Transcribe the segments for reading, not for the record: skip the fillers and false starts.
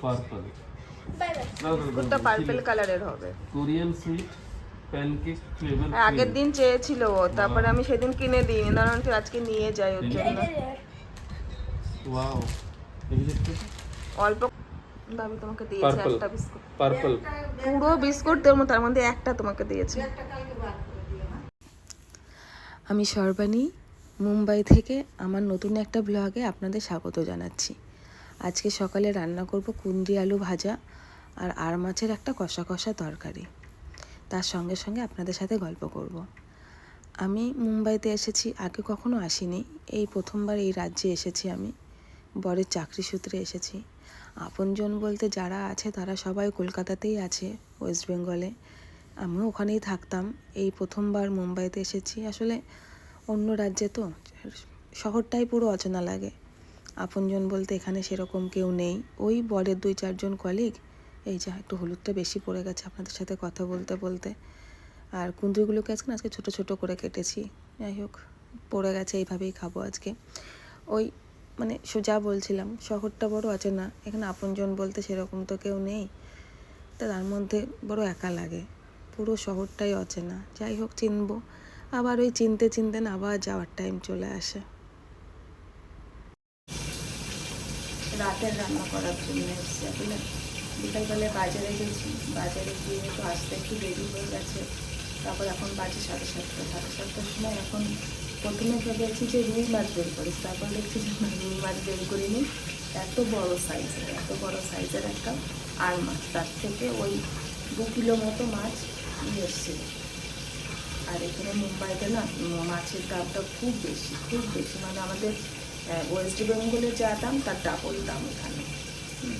Purple বিস্কুটটা purple কালারের হবে। Korean sweet pancake flavour. আগের দিন চেয়েছিল ও, তারপরে আমি সেদিন কিনে দিই, কারণ আজকে নিয়ে যাই ওর জন্য। ওয়াও, এই দেখতে অল্প ভাবি তোমাকে দিয়েছে পার্পল একটা বিস্কুট, পার্পল। পুরো বিস্কুট তার মধ্যে একটা তোমাকে দিয়েছে। আমি সর্বাণী, মুম্বাই থেকে আমার নতুন একটা ব্লগে আপনাদের স্বাগত জানাচ্ছি। আজকে সকালে রান্না করব কুন্দ্রি আলু ভাজা আর মাছের একটা কষা কষা তরকারি। তার সঙ্গে সঙ্গে আপনাদের সাথে গল্প করব। আমি মুম্বাইতে এসেছি, আগে কখনো আসিনি, এই প্রথমবার এই রাজ্যে এসেছি আমি। বরের চাকরি সূত্রে এসেছি। আপনজন বলতে যারা আছে তারা সবাই কলকাতাতেই আছে, ওয়েস্ট বেঙ্গলে। আমিও ওখানেই থাকতাম, এই প্রথমবার মুম্বাইতে এসেছি। আসলে অন্য রাজ্যে তো শহরটাই পুরো অচেনা লাগে। আপনজন বলতে এখানে সেরকম কেউ নেই, ওই বরের 2-4 জন কলিগ। এই যে একটু হলুদটা বেশি পড়ে গেছে আপনাদের সাথে কথা বলতে বলতে। আর কুঁদরিগুলোকে আজকে ছোটো ছোটো করে কেটেছি, যাই হোক পড়ে গেছে, এইভাবেই খাবো আজকে। ওই মানে যা বলছিলাম, শহরটা বড় অচেনা, এখানে আপনজন বলতে সেরকম তো কেউ নেই, তার মধ্যে বড় একা লাগে, পুরো শহরটাই অচেনা। যাই হোক চিনবো, আবার ওই চিনতে চিনতে না আবার যাওয়ার টাইম চলে আসে। রাতের রান্না করার জন্য এসেছি আসলে। বিকালবেলায় বাজারে গেছি, বাজারে গিয়ে তো আসতে একটু দেরি হয়ে গেছে। তারপর এখন বাজে 7:30, 7:30টার সময়। এখন প্রথমে ভেবেছি যে রুই মাছ বের করিস, তারপর দেখছি যে রুই মাছ বের করিনি। এত বড় সাইজের একটা আর মাছ, তার থেকে ওই 2 কিলো মতো মাছ নিয়ে এসেছিল। আর এখানে মুম্বাইতে না মাছের দামটা খুব বেশি, মানে আমাদের ওয়েস্ট বেঙ্গলে যা দাম তার ডাবল দাম এখানে।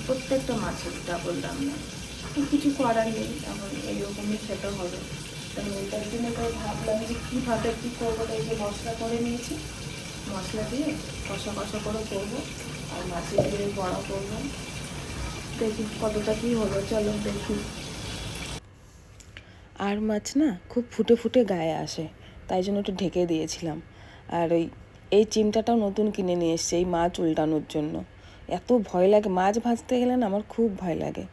প্রত্যেকটা মাছের ডাবল দাম না, কিছু করার নেই, এখন এইরকমই খেতে হবে। তাই ওইটার জন্য তাই ভাবলাম যে কীভাবে কী করবো। তাই যে মশলা করে নিয়েছি, মশলা দিয়ে কষা কষা করে করবো, আর মাছের দিয়ে বড়া করবো। দেখি কতটা কী হলো, চলো দেখি। আর মাছ না খুব ফুটে ফুটে গায়ে আসে, তাই জন্য একটু ঢেকে দিয়েছিলাম। আর এই চিমটাটাও নতুন কিনে নিয়ে এসছে এই মাছ উল্টানোর জন্য। এত ভয় লাগে মাছ ভাজতে গেলে না, আমার খুব ভয় লাগে।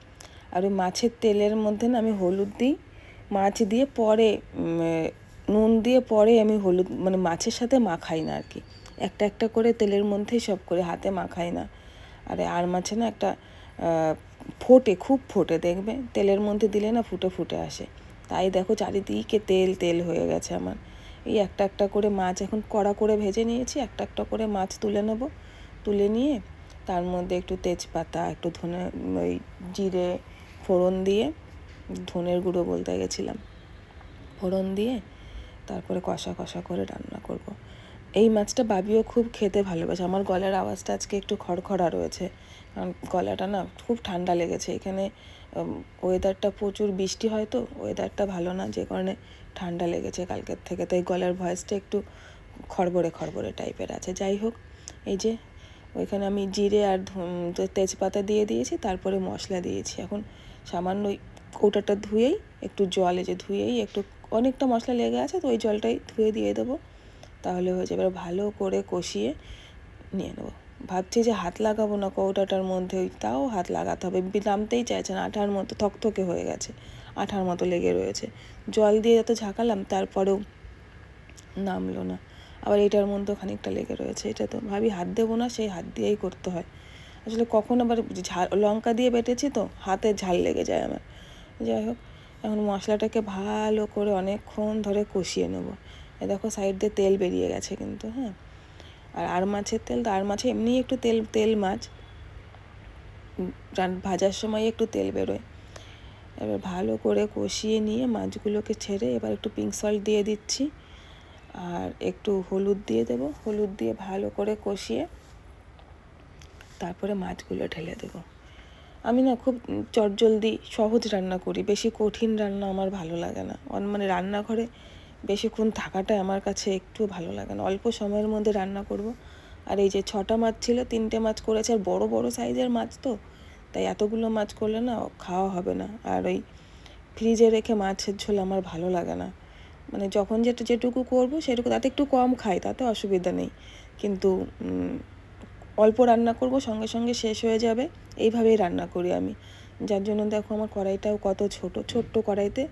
আর ওই মাছের তেলের মধ্যে না আমি হলুদ দিই, মাছ দিয়ে পরে নুন দিয়ে পরে আমি হলুদ মানে মাছের সাথে মাখাই না আর কি, একটা একটা করে তেলের মধ্যেই সব করে, হাতে মাখাই না। আর মাছে না একটা ফোটে, খুব ফোটে, দেখবে তেলের মধ্যে দিলে না ফুটে ফুটে আসে। তাই দেখো চারিদিকে তেল তেল হয়ে গেছে আমার। এই একটা একটা করে মাছ এখন কড়া করে ভেজে নিয়েছি, একটা একটা করে মাছ তুলে নেব। তুলে নিয়ে তার মধ্যে একটু তেজপাতা, একটু ধনে, ওই জিরে ফোড়ন দিয়ে, ধনের গুঁড়ো বলতে গেছিলাম, ফোড়ন দিয়ে তারপরে কষা কষা করে রান্না করব। এই মাছটা বাবিও খুব খেতে ভালোবাসে। আমার গলার আওয়াজটা আজকে একটু খড়খড়া রয়েছে, কারণ গলাটা না খুব ঠান্ডা লেগেছে। এখানে ওয়েদারটা প্রচুর বৃষ্টি হয়, তো ওয়েদারটা ভালো না, যে কারণে ঠান্ডা লেগেছে কালকের থেকে, তাই গলার ভয়েসটা একটু খড়বড়ে খড়বড়ে টাইপের আছে। যাই হোক, এই যে ওইখানে আমি জিরে আর তেজপাতা দিয়ে দিয়েছি, তারপরে মশলা দিয়েছি। এখন সামান্য ওই কৌটাটা ধুয়েই একটু জলে যে ধুয়েই একটু অনেকটা মশলা লেগে আছে, তো ওই জলটাই ধুয়ে দিয়ে দেবো, তাহলে হয়ে যাবে। ভালো করে কষিয়ে নিয়ে নেবো। ভাবছি যে হাত লাগাবো না কৌটাটার মধ্যে, তাও হাত লাগাতে হবে, নামতেই চাইছে না, আঠার মতো থকথকে হয়ে গেছে, আঠার মতো লেগে রয়েছে। জল দিয়ে যত ঝাঁকালাম তারপরেও নামলো না, আবার এটার মধ্যেও খানিকটা লেগে রয়েছে। এটা তো ভাবি হাত দেবো না, সেই হাত দিয়েই করতে হয়। আসলে কখন আবার লঙ্কা দিয়ে বেটেছি তো হাতে ঝাল লেগে যায় আমার। যাই হোক, এখন মশলাটাকে ভালো করে অনেকক্ষণ ধরে কষিয়ে নেবো। দেখো সাইড দিয়ে তেল বেরিয়ে গেছে কিন্তু, হ্যাঁ। আর মাছের তেল তো, আর মাছে এমনি একটু তেল মাছ ভাজার সময় একটু তেল বেরোয়। এবার ভালো করে কষিয়ে নিয়ে মাছগুলোকে ছেড়ে এবার একটু পিঙ্ক সল্ট দিয়ে দিচ্ছি, আর একটু হলুদ দিয়ে দেবো। হলুদ দিয়ে ভালো করে কষিয়ে তারপরে মাছগুলো ঢেলে দেবো। আমি না খুব চটজলদি সহজ রান্না করি, বেশি কঠিন রান্না আমার ভালো লাগে না। মানে রান্নাঘরে বেশিক্ষণ থাকাটাই আমার কাছে একটু ভালো লাগে না, অল্প সময়ের মধ্যে রান্না করব। আর এই যে 6টা মাছ ছিল, 3টে মাছ করেছে, আর বড় বড় সাইজের মাছ তো, তাই এতগুলো মাছ করলে না খাওয়া হবে না। আর ওই ফ্রিজে রেখে মাছের ঝোল আমার ভালো লাগে না, মানে যখন যেটুকু করবো সেটুকু, তাতে একটু কম খাই, তাতে অসুবিধা নেই, কিন্তু অল্প রান্না করব, সঙ্গে সঙ্গে শেষ হয়ে যাবে, এইভাবেই রান্না করি আমি। যার জন্য দেখো আমার কড়াইটাও কত ছোট্ট কড়াইতে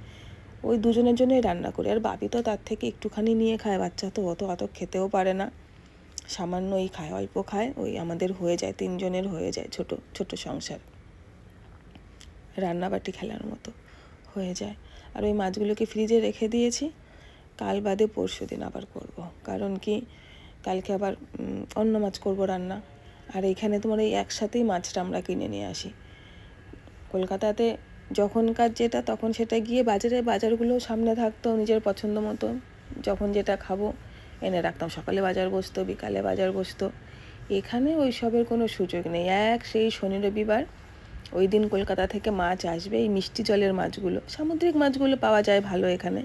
ওই দুজনের জন্যই রান্না করি। আর বাপি তো তার থেকে একটুখানি নিয়ে খায়, বাচ্চা তো অত খেতেও পারে না, সামান্যই খায়, অল্প খায়, ওই আমাদের হয়ে যায়, 3 জনের হয়ে যায়, ছোট সংসার, রান্নাবাটি খেলার মতো হয়ে যায়। আর ওই মাছগুলোকে ফ্রিজে রেখে দিয়েছি, কাল বাদে পরশু দিন আবার করব। কারণ কি কালকে আবার অন্য মাছ করব রান্না। আর এখানে তোমার এই একসাথেই মাছটা আমরা কিনে নিয়ে আসি। কলকাতাতে যখনকার যেটা তখন সেটা গিয়ে বাজারগুলো সামনে থাকতো, নিজের পছন্দ মতো যখন যেটা খাবো এনে রাখতাম, সকালে বাজার বসতো, বিকালে বাজার বসতো। এখানে ওই সবের কোনো সুযোগ নেই। সেই শনি রবিবার ওই দিন কলকাতা থেকে মাছ আসবে, এই মিষ্টি জলের মাছগুলো, সামুদ্রিক মাছগুলো পাওয়া যায় ভালো এখানে,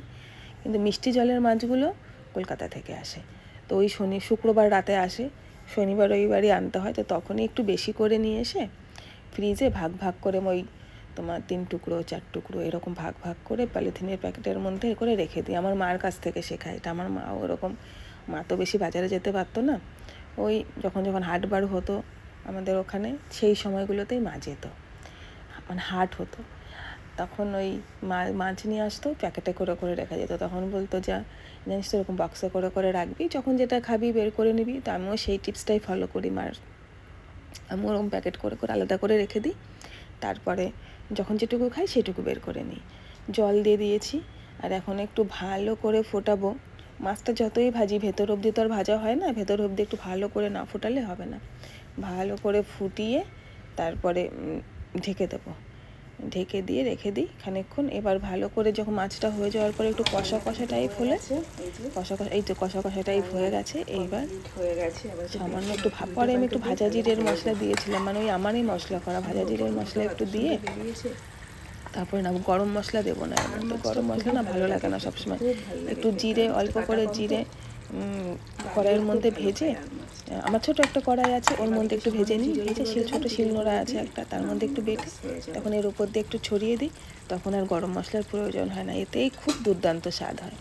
কিন্তু মিষ্টি জলের মাছগুলো কলকাতা থেকে আসে। তো ওই শুক্রবার রাতে আসে, শনিবার রবিবারই আনতে হয়, তো তখনই একটু বেশি করে নিয়ে এসে ফ্রিজে ভাগ করে ওই তোমার 3 টুকরো 4 টুকরো এরকম ভাগ করে পলিথিনের প্যাকেটের মধ্যে করে রেখে দিই। আমার মার কাছ থেকে শেখা এটা, আমার মা ওরকম, মা তো বেশি বাজারে যেতে পারতো না, ওই যখন হাটবার হতো আমাদের ওখানে সেই সময়গুলোতেই মা যেত, মানে হাট হতো, তখন ওই মাছ নিয়ে আসতো, প্যাকেটে করে রেখে যেত। তখন বলতো যা জানিস তো এরকম বক্সে করে রাখবি, যখন যেটা খাবি বের করে নিবি। তো আমিও সেই টিপসটাই ফলো করি মার, আমি ওরকম প্যাকেট করে আলাদা করে রেখে দিই, তারপরে যখন যেটুকু খাই সেটুকু বের করে নিই। জল দিয়ে দিয়েছি, আর এখন একটু ভালো করে ফোটাবো। মাছটা যতই ভাজি ভেতর অবধি তো আর ভাজা হয় না, ভেতর অবধি একটু ভালো করে না ফোটালে হবে না। ভালো করে ফুটিয়ে তারপরে ঢেকে দেবো, ঢেকে দিয়ে রেখে দিই খানিকক্ষণ। এবার ভালো করে যখন মাছটা হয়ে যাওয়ার পরে একটু কষা টাইপ হলে, এই তো কষা টাইপ হয়ে গেছে, এইবার হয়ে গেছে। সামান্য একটু পরে আমি একটু ভাজা জিরের মশলা দিয়েছিলাম, মানে ওই আমারই মশলা করা ভাজা জিরের মশলা একটু দিয়ে, তারপরে না গরম মশলা দেবো না, গরম মশলা না ভালো লাগে না সবসময়। একটু জিরে, অল্প করে জিরে কড়াইয়ের মধ্যে ভেজে, আমার ছোট একটা কড়াই আছে, ওর মধ্যে একটু ভেজে নিই, ভেজে ছোটো শিলনোড়া আছে একটা, তার মধ্যে একটু বেটে তখন এর উপর দিয়ে একটু ছড়িয়ে দিই, তখন আর গরম মশলার প্রয়োজন হয় না, এতেই খুব দুর্দান্ত স্বাদ হয়।